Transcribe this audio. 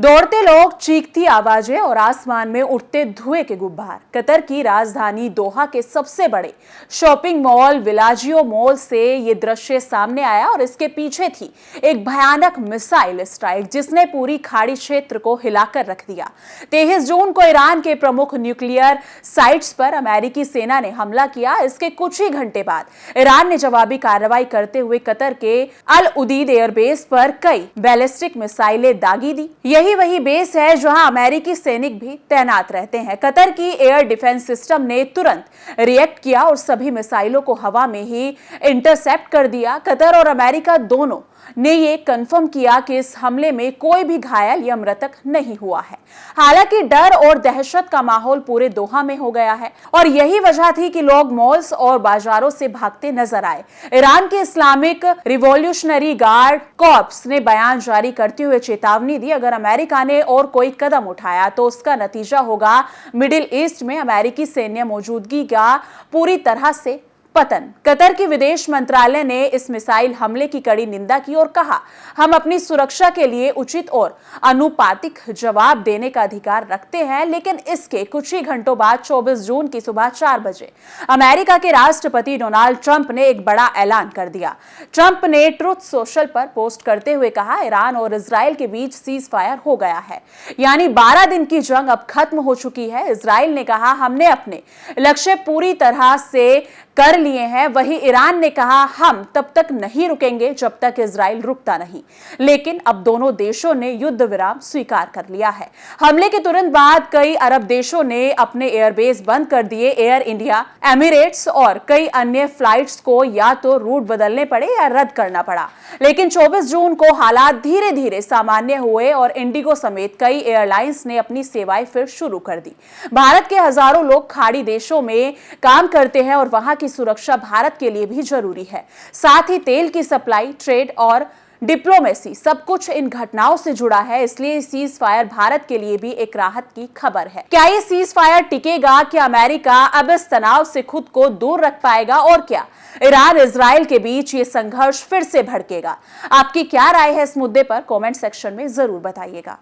दौड़ते लोग, चीखती आवाजें और आसमान में उठते धुएं के गुब्बार। कतर की राजधानी दोहा के सबसे बड़े शॉपिंग मॉल विलाजियो मॉल से ये दृश्य सामने आया और इसके पीछे थी एक भयानक मिसाइल स्ट्राइक जिसने पूरी खाड़ी क्षेत्र को हिलाकर रख दिया। 23 जून को ईरान के प्रमुख न्यूक्लियर साइट्स पर अमेरिकी सेना ने हमला किया। इसके कुछ ही घंटे बाद ईरान ने जवाबी कार्रवाई करते हुए कतर के अल उदीद एयरबेस पर कई बैलिस्टिक मिसाइलें दागी दी। यही वही बेस है जहां अमेरिकी सैनिक भी तैनात रहते हैं। कतर की एयर डिफेंस सिस्टम ने तुरंत रिएक्ट किया और सभी मिसाइलों को हवा में ही इंटरसेप्ट कर दिया। कतर और अमेरिका दोनों ने ये कंफर्म किया कि इस हमले में कोई भी घायल या मृतक नहीं हुआ है। हालांकि डर और दहशत का माहौल पूरे दोहा में हो गया है और यही वजह थी कि लोग मॉल्स और बाजारों से भागते नजर आए। ईरान के इस्लामिक रिवॉल्यूशनरी गार्ड कॉर्प्स ने बयान जारी करते हुए चेतावनी दी, अगर अमेरिका ने और कोई कदम उठाया तो उसका नतीजा होगा मिडिल ईस्ट में अमेरिकी सैन्य मौजूदगी का पूरी तरह से पतन। कतर की विदेश मंत्रालय ने इस मिसाइल हमले की कड़ी निंदा की और कहा, हम अपनी सुरक्षा के लिए उचित और आनुपातिक जवाब देने का अधिकार रखते हैं। लेकिन इसके कुछ ही घंटों बाद 24 जून की सुबह 4 बजे अमेरिका के राष्ट्रपति डोनाल्ड ट्रंप ने एक बड़ा ऐलान कर दिया। ट्रंप ने ट्रुथ सोशल पर पोस्ट करते हुए कहा, ईरान और इजराइल के बीच सीज फायर हो गया है, यानी 12 दिन की जंग अब खत्म हो चुकी है। इजराइल ने कहा, हमने अपने लक्ष्य पूरी तरह से कर लिए हैं। वहीं ईरान ने कहा, हम तब तक नहीं रुकेंगे जब तक इजराइल रुकता नहीं। लेकिन अब दोनों देशों ने युद्ध विराम स्वीकार कर लिया है। हमले के तुरंत बाद कई अरब देशों ने अपने एयरबेस बंद कर दिए। एयर इंडिया, एमिरेट्स और कई अन्य फ्लाइट्स को या तो रूट बदलने पड़े या रद्द करना पड़ा। लेकिन 24 जून को हालात धीरे धीरे सामान्य हुए और इंडिगो समेत कई एयरलाइंस ने अपनी सेवाएं फिर शुरू कर दी। भारत के हजारों लोग खाड़ी देशों में काम करते हैं और वहां की सुरक्षा भारत के लिए भी जरूरी है। साथ ही तेल की सप्लाई, ट्रेड और डिप्लोमेसी सब कुछ इन घटनाओं से जुड़ा है। इसलिए सीज फायर भारत के लिए भी एक राहत की खबर है। क्या ये सीज फायर टिकेगा? क्या अमेरिका अब इस तनाव से खुद को दूर रख पाएगा? और क्या ईरान इजराइल के बीच ये संघर्ष फिर से भड़केगा? आपकी क्या राय है इस मुद्दे पर? कमेंट सेक्शन में जरूर बताइएगा।